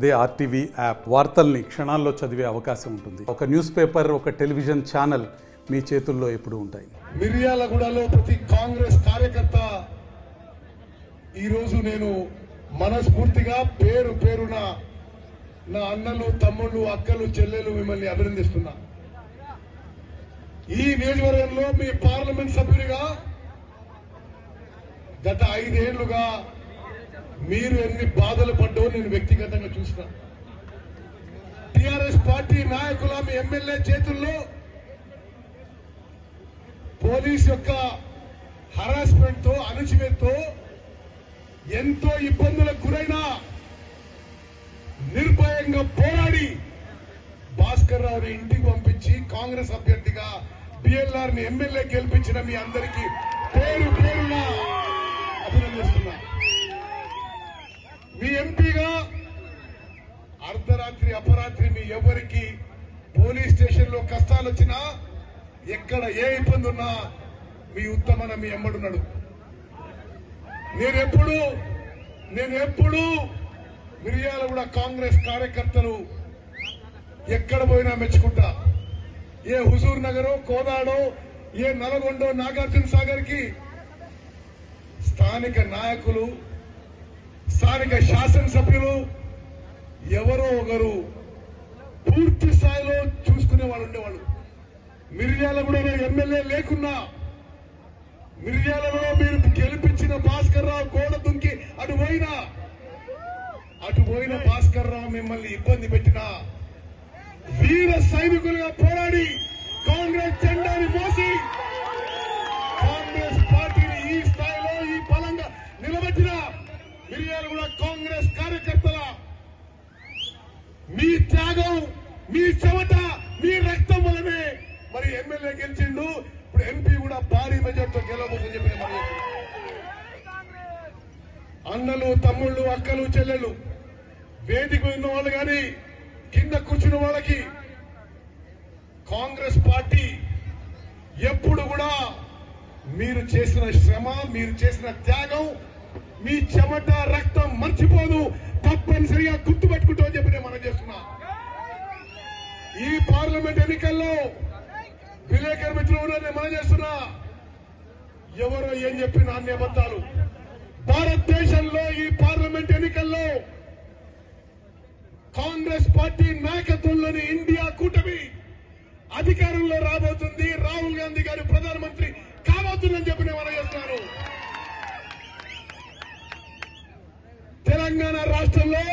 అదే RTV app వార్తల్ని క్షణాల్లో చదివే అవకాశం ఉంటుంది. ఒక న్యూస్ పేపర్, ఒక టెలివిజన్ ఛానల్ మీ చేతుల్లో ఎప్పుడూ ఉంటాయి. మిర్యాలగూడలో ప్రతి కాంగ్రెస్ కార్యకర్త ఈరోజు నేను మనస్ఫూర్తిగా పేరు పేరున నా అన్నలు, తమ్ముళ్ళు, అక్కలు, చెల్లెలు మిమ్మల్ని అభినందిస్తున్నా. ఈ నియోజకవర్గంలో మీ పార్లమెంట్ సభ్యునిగా గత 5 ఏళ్లుగా మీరు ఎన్ని బాధలు పడ్డో నేను వ్యక్తిగతంగా చూసిన. టిఆర్ఎస్ పార్టీ నాయకుల మీ ఎమ్మెల్యే చేతుల్లో పోలీస్ యొక్క హరాస్మెంట్ తో, అణచివేతతో ఎంతో ఇబ్బందులకు గురైనా నిర్భయంగా పోరాడి భాస్కర్ రావుని ఇంటికి పంపించి కాంగ్రెస్ అభ్యర్థిగా బిఎల్ఆర్ ని ఎమ్మెల్యే గెలిపించిన మీ అందరికీ పేరు పేరున అభినందిస్తున్నా. మీ ఎంపీగా అర్ధరాత్రి అపరాత్రి మీ ఎవరికి పోలీస్ స్టేషన్ లో కష్టాలు వచ్చినా, ఎక్కడ ఏ ఇబ్బంది ఉన్నా మీ ఉత్తమన మీ ఎమ్మడున్నాడు. నేనెప్పుడు మిర్యాలగూడ కాంగ్రెస్ కార్యకర్తలు ఎక్కడ పోయినా మెచ్చుకుంటా. ఏ హుజూర్ నగరో, కోదాడో, ఏ నల్గొండో, నాగార్జున సాగర్ కి స్థానిక నాయకులు, స్థానిక శాసనసభ్యులు ఎవరో ఒకరు పూర్తి స్థాయిలో చూసుకునే వాళ్ళు ఉండేవాళ్ళు. మిర్యాలగూడలో ఎమ్మెల్యే లేకున్నా, మిర్యాలగూడలో మీరు గెలిపించిన భాస్కర్ రావు గోడ దుంకి అటు పోయిన భాస్కర్ రావు మిమ్మల్ని ఇబ్బంది పెట్టిన వీర సైనికులుగా పోరాడి కాంగ్రెస్ జెండాని మోసి కాంగ్రెస్ పార్టీని ఈ స్థాయిలో, ఈ బలంగా నిలబెట్టిన మిర్యాలగూడ కాంగ్రెస్ కార్యకర్తల మీ త్యాగం, మీ చెమట, మీ రక్తం వల్లనే మరి ఎమ్మెల్యే గెలిచిండు. ఇప్పుడు ఎంపీ కూడా భారీ మెజార్టీతో గెలవబోతుందని చెప్పిన మరి అన్నలు, తమ్ముళ్ళు, అక్కలు, చెల్లెళ్ళు, వేదిక ఉన్న వాళ్ళు కానీ కింద కూర్చున్న వాళ్ళకి కాంగ్రెస్ పార్టీ ఎప్పుడు కూడా మీరు చేసిన శ్రమ, మీరు చేసిన త్యాగం, మీ చెమట రక్తం మర్చిపోదు, తప్పనిసరిగా గుర్తుపెట్టుకుంటామని చెప్పి నేను మనం చేస్తున్నా. ఈ పార్లమెంట్ ఎన్నికల్లో విలేకరు మిత్రులు నేను మనం చేస్తున్నా. ఎవరో ఏం చెప్పిన అన్ని అబద్ధాలు. భారతదేశంలో ఈ పార్లమెంట్ ఎన్నికల్లో కాంగ్రెస్ పార్టీ నాయకత్వంలోని ఇండియా కూటమి అధికారంలో రాబోతుంది. రాహుల్ గాంధీ గారు ప్రధానమంత్రి కాబోతుందని చెప్పి నేను మనం చేస్తున్నాను. తెలంగాణ రాష్ట్రంలో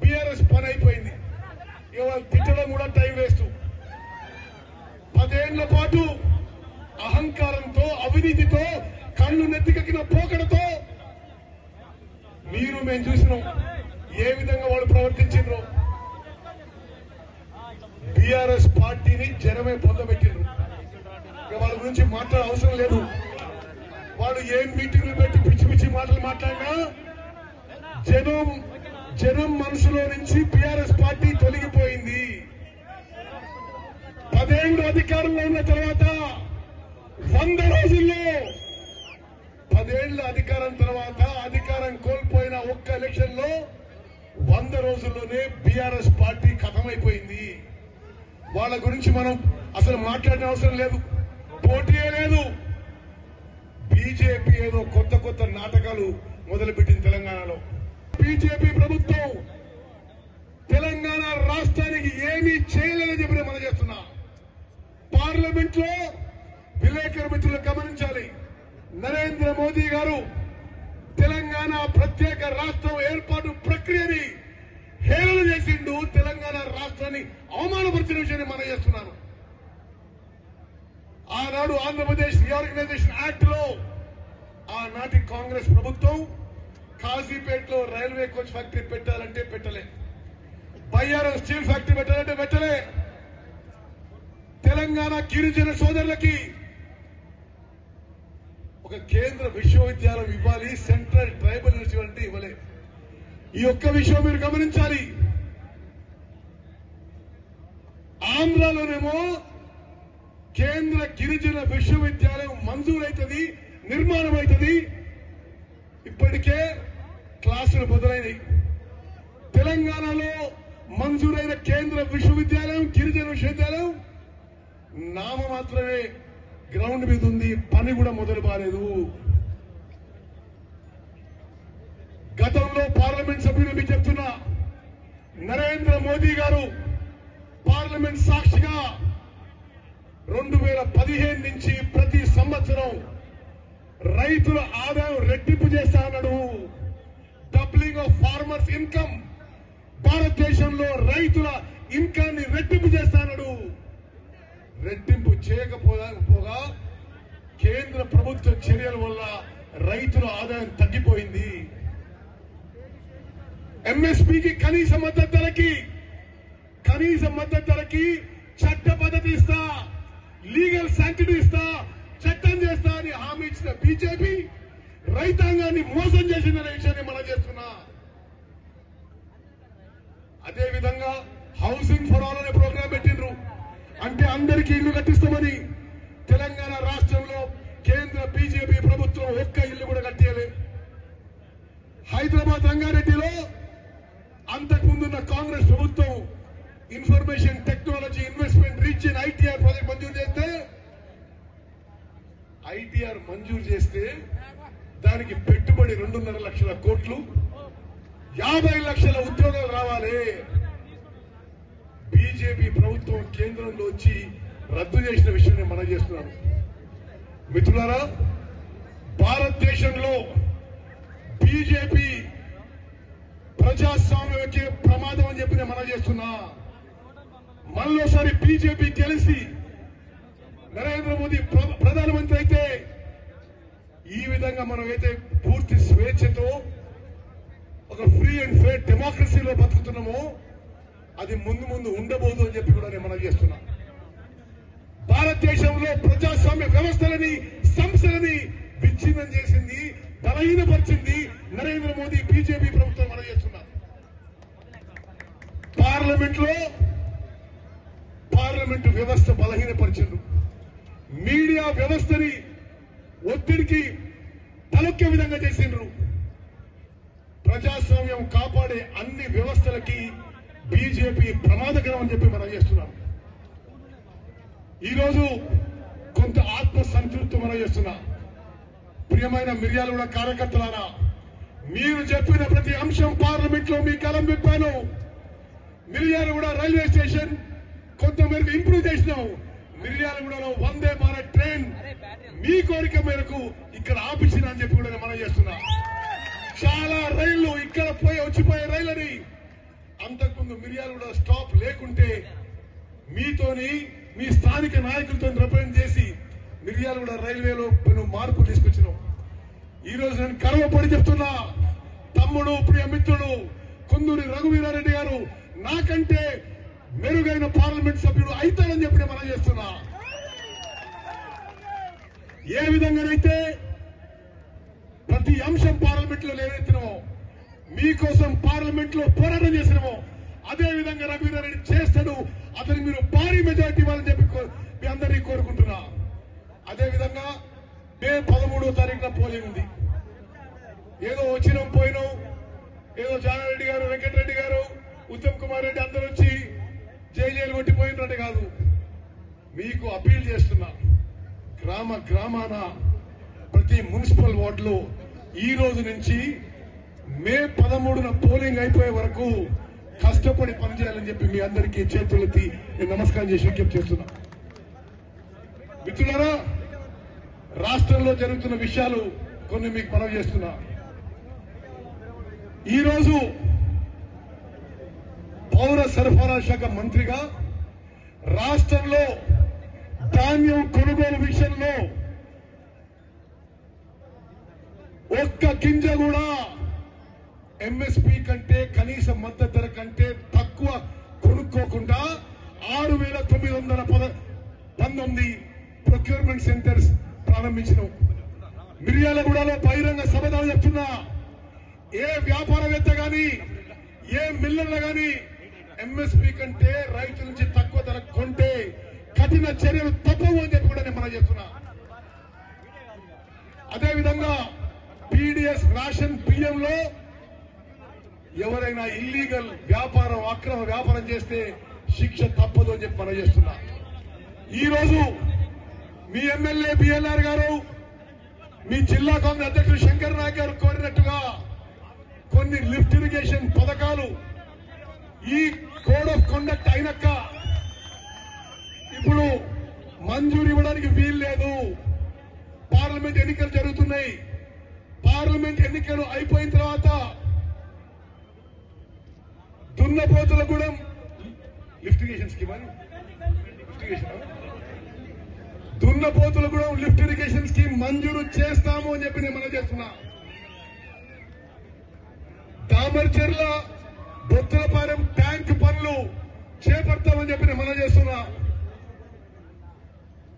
బీఆర్ఎస్ పని అయిపోయింది. ఇవాళ తిట్టడం కూడా టైం వేస్ట్. 10 ఏళ్ల పాటు అహంకారంతో, అవినీతితో, కళ్ళు నెత్తికెక్కిన పోకడతో మేము చూసినాం ఏ విధంగా వాళ్ళు ప్రవర్తించారో. బీఆర్ఎస్ పార్టీని జనమే పొందబెట్టిండ్రు. వాళ్ళ గురించి మాట్లాడే అవసరం లేదు. వాళ్ళు ఏం మీటింగ్లు పెట్టి పిచ్చి పిచ్చి మాటలు మాట్లాడినా జనం మనసులో నుంచి బీఆర్ఎస్ పార్టీ తొలగిపోయింది. 10 ఏళ్లు అధికారంలో ఉన్న తర్వాత 100 రోజుల్లో 10 ఏళ్ల అధికారం తర్వాత అధికారం కోల్పోయిన ఒక్క ఎలక్షన్ లో 100 రోజుల్లోనే బీఆర్ఎస్ పార్టీ ఖతమైపోయింది. వాళ్ళ గురించి మనం అసలు మాట్లాడిన అవసరం లేదు, పోటీయే లేదు. బీజేపీ ఏదో కొత్త నాటకాలు మొదలుపెట్టింది తెలంగాణలో. బీజేపీ ప్రభుత్వం తెలంగాణ రాష్ట్రానికి ఏమీ చేయలేదని చెప్పి మనం చేస్తున్నా. పార్లమెంట్ లో విలేకరు మిత్రులు గమనించాలి, నరేంద్ర మోదీ గారు తెలంగాణ ప్రత్యేక రాష్ట్రం ఏర్పాటు ప్రక్రియని హేళన చేసిండు. తెలంగాణ రాష్ట్రాన్ని అవమానపరిచిన విషయాన్ని మనం చేస్తున్నాను. ఆనాడు ఆంధ్రప్రదేశ్ రీఆర్గనైజేషన్ యాక్ట్ లో ఆనాటి కాంగ్రెస్ ప్రభుత్వం కాజీపేటలో రైల్వే కోచ్ ఫ్యాక్టరీ పెట్టాలంటే పెట్టలే, బయ్యారం స్టీల్ ఫ్యాక్టరీ పెట్టాలంటే పెట్టలే, తెలంగాణ గిరిజన సోదరులకి ఒక కేంద్ర విశ్వవిద్యాలయం ఇవ్వాలి, సెంట్రల్ ట్రైబల్ యూనివర్సిటీ ఇవ్వలే. ఈ ఒక్క విషయం మీరు గమనించాలి. ఆంధ్రాలోనేమో కేంద్ర గిరిజన విశ్వవిద్యాలయం మంజూరైతుంది, నిర్మాణం అవుతుంది. ఇప్పటికే క్లాసులు మొదలైనవి. తెలంగాణలో మంజూరైన కేంద్ర విశ్వవిద్యాలయం గిరిజన విశ్వవిద్యాలయం నామ మాత్రమే గ్రౌండ్ మీద ఉంది, పని కూడా మొదలు కాలేదు. గతంలో పార్లమెంట్ సభ్యులు మీకు చెప్తున్నా, నరేంద్ర మోదీ గారు పార్లమెంట్ సాక్షిగా 2015 నుంచి ప్రతి సంవత్సరం రైతుల ఆదాయం రెట్టింపు చేస్తా అన్నాడు. డబ్లింగ్ ఆఫ్ ఫార్మర్స్ ఇన్కమ్, భారతదేశంలో రైతుల ఇన్కాన్ని రెట్టింపు చేస్తా అన్నాడు. రెట్టింపు చేయకపోగా కేంద్ర ప్రభుత్వ చర్యల వల్ల రైతుల ఆదాయం తగ్గిపోయింది. ఎంఎస్పీకి కనీస మద్దతు ధరకి చట్ట పద్ధతి ఇస్తా, లీగల్ శాంక్టిటీ ఇస్తా, చట్టం చేస్తా అని హామీ ఇచ్చిన బీజేపీ రైతాంగాన్ని మోసం చేసిందనే విషయాన్ని మనం చేస్తున్నా. అదేవిధంగా హౌసింగ్ ఫర్ ఆల్ అనే ప్రోగ్రాం పెట్టిండ్రు. అంటే అందరికీ ఇల్లు కట్టిస్తామని తెలంగాణ రాష్ట్రంలో కేంద్ర బీజేపీ ప్రభుత్వం ఒక్క ఇల్లు కూడా కట్టియలే. హైదరాబాద్ రంగారెడ్డిలో అంతకుముందున్న కాంగ్రెస్ ప్రభుత్వం information technology investment region ITR project మంజూరు చేస్తే దానికి పెట్టుబడి 2.5 లక్షల కోట్లు, 50 లక్షల ఉద్యోగాలు రావాలి. బీజేపీ ప్రభుత్వం కేంద్రంలో వచ్చి రద్దు చేసిన విషయాన్ని మనం చేస్తున్నాం. మిత్రులారా, భారతదేశంలో బీజేపీ ప్రజాస్వామ్యకే ప్రమాదం అని చెప్పి నేను మనం చేస్తున్నా. మళ్ళోసారి బీజేపీ గెలిచి నరేంద్ర మోదీ ప్రధానమంత్రి అయితే ఈ విధంగా మనం అయితే పూర్తి స్వేచ్ఛతో ఒక ఫ్రీ అండ్ ఫెయిర్ డెమోక్రసీలో బతుకుతున్నామో అది ముందు ఉండబోదు అని చెప్పి కూడా నేను మనం చేస్తున్నా. భారతదేశంలో ప్రజాస్వామ్య వ్యవస్థలని సంస్థలని విచ్ఛిన్నం చేసింది, బలహీనపరిచింది నరేంద్ర మోదీ బీజేపీ ప్రభుత్వం మనం చేస్తున్నా. పార్లమెంటు వ్యవస్థ బలహీనపరిచిండ్రు, మీడియా వ్యవస్థని ఒత్తిడికి తలొక్కే విధంగా చేసిండ్రు. ప్రజాస్వామ్యం కాపాడే అన్ని వ్యవస్థలకి బీజేపీ ప్రమాదకరం అని చెప్పి మనం చేస్తున్నాం. ఈరోజు కొంత ఆత్మ సంతృప్తి మనం చేస్తున్నా. ప్రియమైన మిర్యాలగూడ కార్యకర్తలారా, మీరు చెప్పిన ప్రతి అంశం పార్లమెంట్ లో మీ కలం విప్పాను. మిర్యాలగూడ రైల్వే స్టేషన్ కొంతమేరకు ఇంప్రూవ్ చేసినాం. మిర్యాలగూడలో వందే భారత్ ట్రైన్ మీ కోరిక మేరకు ఇక్కడ ఆపించిన అని చెప్పి కూడా మనం చేస్తున్నా. చాలా రైళ్లు ఇక్కడ వచ్చిపోయే రైళ్ళని అంతకుముందు మిర్యాలగూడ స్టాప్ లేకుంటే మీతోని మీ స్థానిక నాయకులతో రిప్రజెంట్ చేసి మిర్యాలగూడ రైల్వేలో మార్పులు తీసుకొచ్చినాం. ఈ రోజు నేను గర్వపడి చెప్తున్నా, తమ్ముడు ప్రియ మిత్రుడు కుందూరి రఘువీరారెడ్డి గారు నాకంటే మెరుగైన పార్లమెంట్ సభ్యుడు అవుతాడని చెప్పి మనం చేస్తున్నా. ఏ విధంగానైతే ప్రతి అంశం పార్లమెంట్ లో లేవెత్తినామో, మీకోసం పార్లమెంట్ లో పోరాటం చేసినామో అదే విధంగా రఘువీరారెడ్డి చేస్తాడు. అతను మీరు భారీ మెజార్టీ ఇవ్వాలని చెప్పి మీ అందరినీ కోరుకుంటున్నా. అదేవిధంగా మే 13వ తారీఖున పోలింగ్ ఉంది. ఏదో వచ్చినాం పోయినాం, ఏదో జానారెడ్డి గారు, వెంకటరెడ్డి గారు, ఉత్తమ్ కుమార్ రెడ్డి అందరూ వచ్చి జైలు కొట్టిపోయినట్టు కాదు. మీకు అపీల్ చేస్తున్నా, గ్రామాన ప్రతి మున్సిపల్ వార్డులో ఈ రోజు నుంచి మే 13న పోలింగ్ అయిపోయే వరకు కష్టపడి పనిచేయాలని చెప్పి మీ అందరికీ చేతులెత్తి నేను నమస్కారం చేసి విజ్ఞప్తి చేస్తున్నా. మిత్రులారా, రాష్ట్రంలో జరుగుతున్న విషయాలు కొన్ని మీకు మనవి చేస్తున్నా. ఈరోజు పౌర సరఫరా శాఖ మంత్రిగా రాష్ట్రంలో ధాన్యం కొనుగోలు విషయంలో ఒక్క గింజ కూడా ఎంఎస్పీ కంటే కనీస మద్దతు ధర కంటే తక్కువ కొనుక్కోకుండా 6,919 ప్రొక్యూర్మెంట్ సెంటర్స్ ప్రారంభించినాం. మిర్యాలగూడలో బహిరంగ సభలో చెప్తున్నా, ఏ వ్యాపారవేత్త గాని ఏ మిల్లర్లు గాని ఎంఎస్పీ కంటే రైతు నుంచి తక్కువ ధర కొంటే కఠిన చర్యలు తప్పవు అని చెప్పి కూడా నేను మనం చెప్తున్నా. అదేవిధంగా పీడీఎస్ రేషన్ బియ్యంలో ఎవరైనా ఇల్లీగల్ వ్యాపారం అక్రమ వ్యాపారం చేస్తే శిక్ష తప్పదు అని చెప్పి మనం చేస్తున్నా. ఈ రోజు మీ ఎమ్మెల్యే బిఎల్ఆర్ గారు మీ జిల్లా కాంగ్రెస్ అధ్యక్షుడు శంకర్ నాయక్ గారు కోరినట్టుగా కొన్ని లిఫ్ట్ ఇరిగేషన్ పథకాలు ఈ కోడ్ ఆఫ్ కండక్ట్ అయినాక ఇప్పుడు మంజూరు ఇవ్వడానికి వీలు లేదు. పార్లమెంట్ ఎన్నికలు జరుగుతున్నాయి. పార్లమెంట్ ఎన్నికలు అయిపోయిన తర్వాత దున్నపోతులగూడెం లిఫ్ట్ ఇరిగేషన్ స్కీమ్ అని దున్నపోతులగూడెం లిఫ్ట్ ఇరిగేషన్ స్కీమ్ మంజూరు చేస్తాము అని చెప్పి నేను మనం చేస్తున్నా. దామర్చెర్ల బొత్తలపాలెం ట్యాంక్ పనులు చేపడతామని చెప్పి నేను మనం చేస్తున్నా.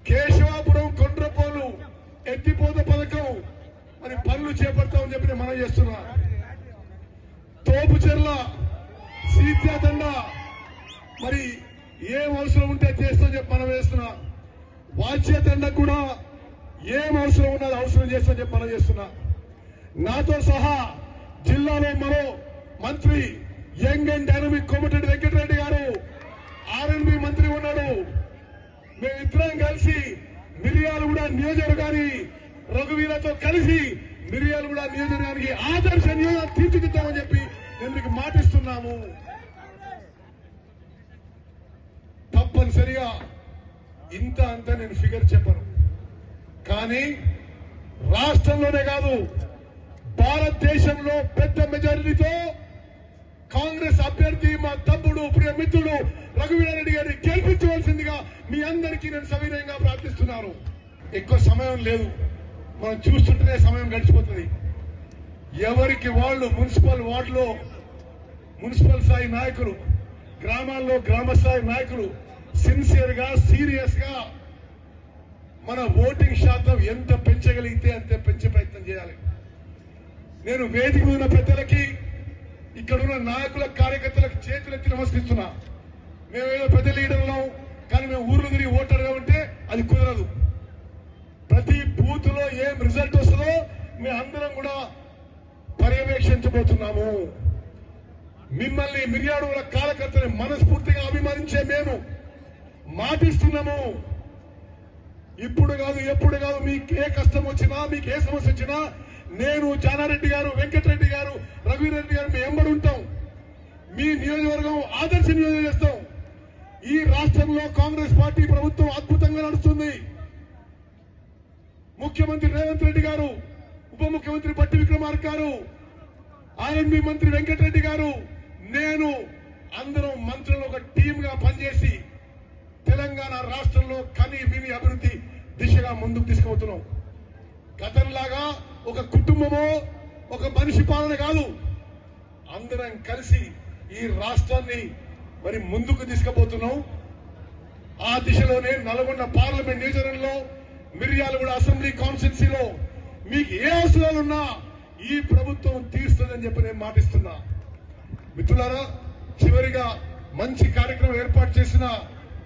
కేశవాపురం కొండ్రపోలు ఎత్తిపోత పథకం మరి పనులు చేపడతామని చెప్పి నేను మనం చేస్తున్నా. తోపుచెర్ల సీత్యాతండ మరి ఏం అవసరం ఉంటే చేస్తామని చెప్పి మనం వేస్తున్నా. వాచ్యతండ కూడా ఏం అవసరం ఉన్నది అవసరం చేస్తామని చెప్పి మనం చేస్తున్నా. నాతో సహా జిల్లాలో మరో మంత్రి young and dynamic Komatireddy Venkatreddy గారు ఆర్ఎండ్బి మంత్రి ఉన్నాడు. మేమిద్దరం కలిసి మిర్యాలగూడ నియోజకవర్గాన్ని రఘువీరతో కలిసి మిర్యాలగూడ నియోజకవర్గానికి ఆదర్శ నియోజకవర్గం తీర్చిదిద్దామని చెప్పి నేను మీకు మాటిస్తున్నాము. తప్పనిసరిగా ఇంత అంతా నేను ఫిగర్ చెప్పను, కానీ రాష్ట్రంలోనే కాదు భారతదేశంలో పెద్ద మెజారిటీతో కాంగ్రెస్ అభ్యర్థి మా తమ్ముడు ప్రియ మిత్రుడు రఘువీరారెడ్డి గారిని గెలిపించవలసిందిగా మీ అందరికీ నేను సవినయంగా ప్రార్థిస్తున్నాను. ఎక్కువ సమయం లేదు, మనం చూస్తుంటేనే సమయం గడిచిపోతుంది. ఎవరికి వాళ్ళు మున్సిపల్ వార్డులో మున్సిపల్ స్థాయి నాయకులు, గ్రామాల్లో గ్రామ స్థాయి నాయకులు సిన్సియర్ గా సీరియస్ గా మన ఓటింగ్ శాతం ఎంత పెంచగలిగితే అంతే పెంచే ప్రయత్నం చేయాలి. నేను వేదిక ఉన్న పెద్దలకి ఇక్కడున్న నాయకుల కార్యకర్తలకు చేతులెత్తి నమస్కరిస్తున్నా. మేమేదో పెద్ద లీడర్లం, కానీ మేము ఊర్లు తిరిగి ఓటర్గా ఉంటే అది కుదరదు. ప్రతి బూత్ లో ఏం రిజల్ట్ వస్తుందో మేము అందరం కూడా పర్యవేక్షించబోతున్నాము. మిమ్మల్ని మిర్యాలగూడ కార్యకర్తని మనస్ఫూర్తిగా అభిమానించే మేము మాటిస్తున్నాము. ఇప్పుడు కాదు ఎప్పుడు కాదు, మీకు ఏ కష్టం వచ్చినా మీకు ఏ సమస్య వచ్చినా నేను జానారెడ్డి గారు వెంకటరెడ్డి గారు రఘువీరెడ్డి గారు మేము ఎంబడి ఉంటాం. మీ నియోజకవర్గం ఆదర్శ నియోజకవర్గం చేస్తాం. ఈ రాష్ట్రంలో కాంగ్రెస్ పార్టీ ప్రభుత్వం అద్భుతంగా నడుస్తుంది. ముఖ్యమంత్రి రేవంత్ రెడ్డి గారు, ఉప ముఖ్యమంత్రి బట్టి విక్రమార్క గారు, ఆర్ఎండ్బి మంత్రి వెంకటరెడ్డి గారు, నేను అందరం మంత్రులు ఒక టీమ్ గా పనిచేసి తెలంగాణ రాష్ట్రంలో కని విని అభివృద్ధి దిశగా ముందుకు తీసుకుపోతున్నాం. గతంలాగా ఒక కుటుంబమో ఒక మనిషి పాలన కాదు, అందరం కలిసి ఈ రాష్ట్రాన్ని మరి ముందుకు తీసుకుపోతున్నాం. ఆ దిశలోనే నల్గొండ పార్లమెంట్ నియోజకవర్గంలో మిర్యాలగూడ అసెంబ్లీ కాన్స్టిట్యున్సీలో మీకు ఏ అవసరాలున్నా ఈ ప్రభుత్వం తీరుస్తుందని చెప్పి నేను మాటిస్తున్నా. మిత్రులారా, చివరిగా మంచి కార్యక్రమం ఏర్పాటు చేసిన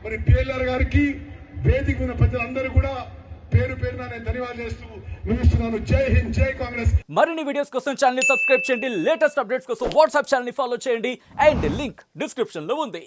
మరి పిఎల్ఆర్ గారికి, వేదిక ఉన్న ప్రజలందరూ కూడా పేరు పేరున నేను ధన్యవాదాలు చేస్తూ ముగిస్తున్నాను. జై హింద్, జై కాంగ్రెస్. మరిన్ని వీడియోస్ కోసం ఛానల్ ని సబ్స్క్రైబ్ చేయండి. లేటెస్ట్ అప్డేట్స్ కోసం వాట్సాప్ ఛానల్ ని ఫాలో చేయండి. అండ్ లింక్ డిస్క్రిప్షన్ లో ఉంది.